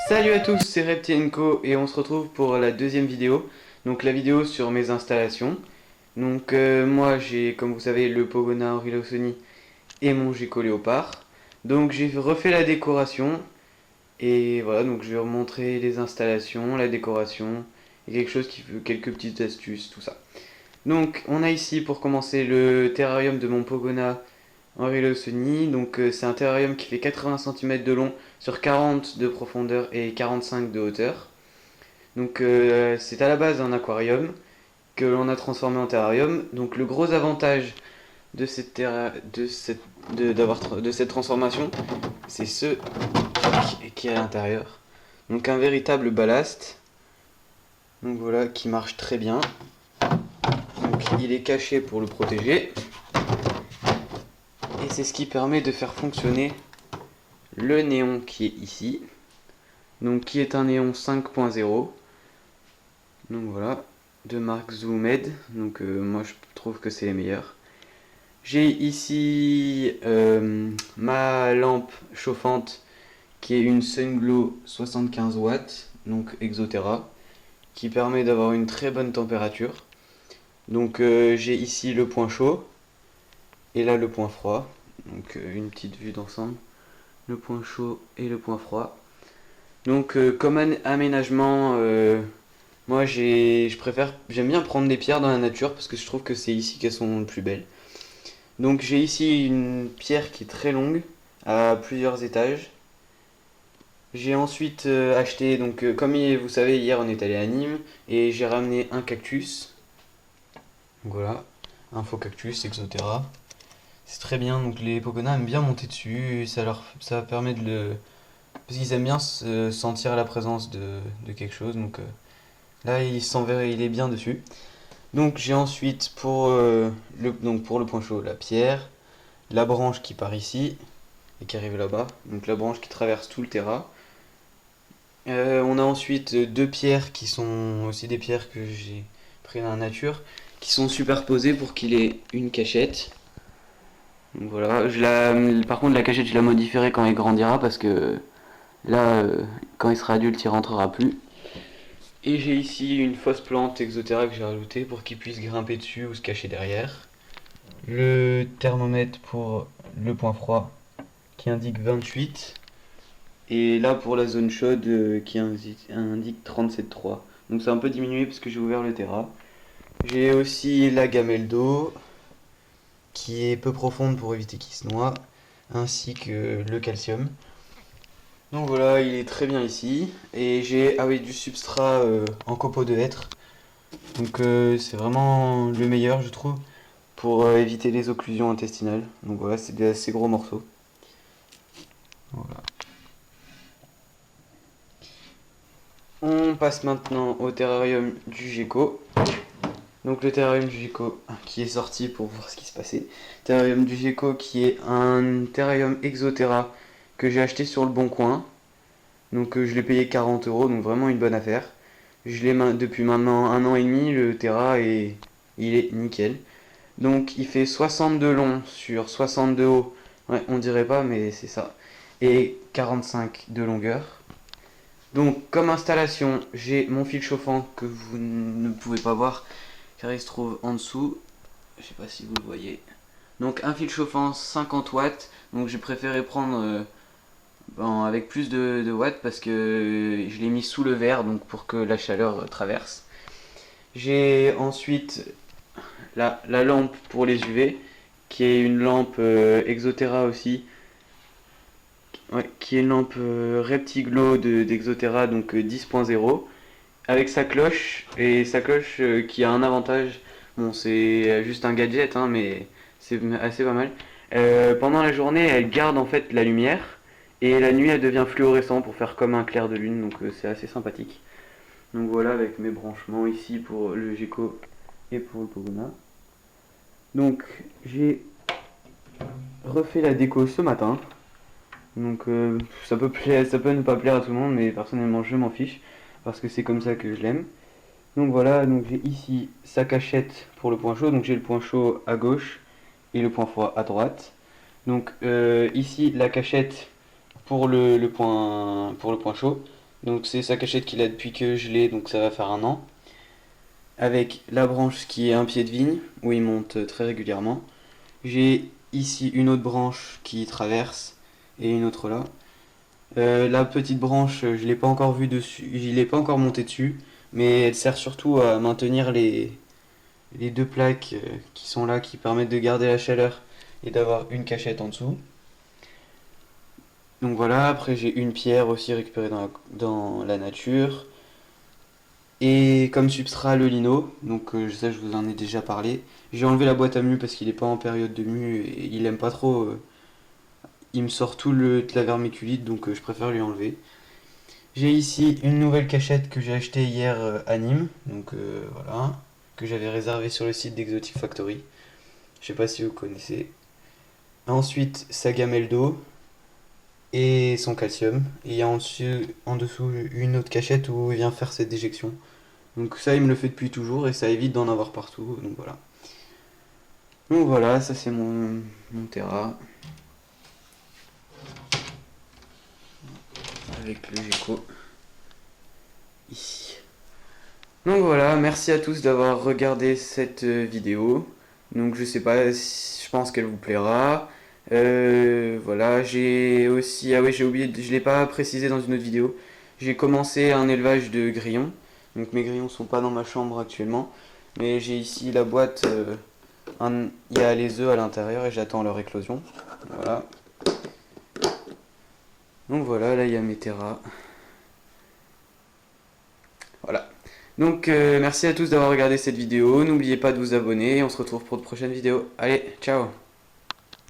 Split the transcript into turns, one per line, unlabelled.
Salut à tous, c'est Reptienko et on se retrouve pour la deuxième vidéo. Donc la vidéo sur mes installations. Donc moi j'ai, comme vous savez, le Pogona Orilosony et mon Gecko Léopard. Donc j'ai refait la décoration. Et voilà, donc je vais vous montrer les installations, la décoration, et quelque chose qui veut quelques petites astuces, tout ça. Donc on a ici pour commencer le terrarium de mon Pogona Orilosony. Donc c'est un terrarium qui fait 80 cm de long sur 40 de profondeur et 45 de hauteur. Donc c'est à la base un aquarium que l'on a transformé en terrarium. Donc le gros avantage de cette transformation, c'est ce qui est à l'intérieur. Donc un véritable ballast. Donc voilà, qui marche très bien. Donc il est caché pour le protéger. Et c'est ce qui permet de faire fonctionner le néon qui est ici. Donc qui est un néon 5.0. Donc voilà, de marque Zoomed. Donc moi je trouve que c'est les meilleurs. J'ai ici ma lampe chauffante qui est une Sunglow 75 watts, donc Exoterra, qui permet d'avoir une très bonne température. Donc j'ai ici le point chaud et là le point froid. Donc une petite vue d'ensemble, le point chaud et le point froid. Donc comme aménagement, moi j'aime bien prendre des pierres dans la nature parce que je trouve que c'est ici qu'elles sont les plus belles. Donc j'ai ici une pierre qui est très longue, à plusieurs étages. J'ai ensuite acheté, donc comme vous savez, hier on est allé à Nîmes et j'ai ramené un cactus. Donc voilà, un faux cactus Exoterra. C'est très bien, donc les Pogona aiment bien monter dessus, ça permet de le... Parce qu'ils aiment bien sentir la présence de quelque chose, donc là il est bien dessus. Donc j'ai ensuite pour le point chaud la pierre, la branche qui part ici et qui arrive là-bas, donc la branche qui traverse tout le terrain. On a ensuite deux pierres qui sont aussi des pierres que j'ai pris dans la nature, qui sont superposées pour qu'il ait une cachette. Donc voilà, par contre la cachette je la modifierai quand il grandira parce que là, quand il sera adulte, il rentrera plus. Et j'ai ici une fausse plante Exoterra que j'ai rajoutée pour qu'il puisse grimper dessus ou se cacher derrière. Le thermomètre pour le point froid qui indique 28. Et là pour la zone chaude qui indique 37,3. Donc c'est un peu diminué parce que j'ai ouvert le terra. J'ai aussi la gamelle d'eau qui est peu profonde pour éviter qu'il se noie, ainsi que le calcium. Donc voilà, il est très bien ici. Et j'ai du substrat en copeaux de hêtre. Donc c'est vraiment le meilleur je trouve pour éviter les occlusions intestinales. Donc voilà, c'est des assez gros morceaux. Voilà. On passe maintenant au terrarium du Gecko. Donc le terrarium du Gecko qui est sorti pour voir ce qui se passait. Terrarium du Gecko qui est un terrarium Exoterra que j'ai acheté sur le Bon Coin. Donc je l'ai payé 40 €, donc vraiment une bonne affaire. Je l'ai depuis maintenant 1 an et demi, le terra, et il est nickel. Donc il fait 60 de long sur 60 de haut. Ouais, on dirait pas, mais c'est ça. Et 45 de longueur. Donc comme installation, j'ai mon fil chauffant que vous ne pouvez pas voir car il se trouve en dessous. Je sais pas si vous le voyez. Donc un fil chauffant 50 watts. Donc j'ai préféré prendre avec plus de watts parce que je l'ai mis sous le verre donc pour que la chaleur traverse. J'ai ensuite la lampe pour les UV qui est une lampe Exoterra aussi. Ouais, qui est une lampe Reptiglow d'Exoterra, donc 10.0, avec sa cloche, et sa cloche qui a un avantage, bon c'est juste un gadget, hein, mais c'est assez pas mal. Pendant la journée, elle garde en fait la lumière, et la nuit elle devient fluorescent pour faire comme un clair de lune, donc c'est assez sympathique. Donc voilà, avec mes branchements ici pour le Gecko et pour le Pogona. Donc j'ai refait la déco ce matin. Donc ça peut ne pas plaire à tout le monde, mais personnellement je m'en fiche parce que c'est comme ça que je l'aime. Donc voilà, donc j'ai ici sa cachette pour le point chaud, donc j'ai le point chaud à gauche et le point froid à droite. Donc ici la cachette pour pour le point chaud. Donc c'est sa cachette qu'il a depuis que je l'ai, donc ça va faire un an. Avec la branche qui est un pied de vigne, où il monte très régulièrement. J'ai ici une autre branche qui traverse et une autre là. La petite branche, je l'ai pas encore vue dessus, je l'ai pas encore monté dessus, mais elle sert surtout à maintenir les deux plaques qui sont là, qui permettent de garder la chaleur et d'avoir une cachette en dessous. Donc voilà, après j'ai une pierre aussi récupérée dans la nature. Et comme substrat le lino, donc ça je vous en ai déjà parlé. J'ai enlevé la boîte à mue parce qu'il n'est pas en période de mue et il aime pas trop. Il me sort toute la vermiculite donc je préfère lui enlever. J'ai ici une nouvelle cachette que j'ai achetée hier à Nîmes, donc voilà, que j'avais réservée sur le site d'Exotic Factory. Je sais pas si vous connaissez. Ensuite sa gamelle d'eau et son calcium. Et il y a en dessous une autre cachette où il vient faire ses déjections. Donc ça, il me le fait depuis toujours et ça évite d'en avoir partout. Donc voilà. Donc voilà, ça c'est mon Terra. Avec le gecko. Ici. Donc voilà, merci à tous d'avoir regardé cette vidéo. Donc je sais pas, je pense qu'elle vous plaira. Voilà, j'ai aussi, ah oui j'ai oublié, je l'ai pas précisé dans une autre vidéo. J'ai commencé un élevage de grillons. Donc mes grillons sont pas dans ma chambre actuellement. Mais j'ai ici la boîte, il y a les œufs à l'intérieur et j'attends leur éclosion. Voilà. Donc voilà, là il y a mes terras. Voilà. Donc merci à tous d'avoir regardé cette vidéo. N'oubliez pas de vous abonner et on se retrouve pour de prochaines vidéos. Allez, ciao!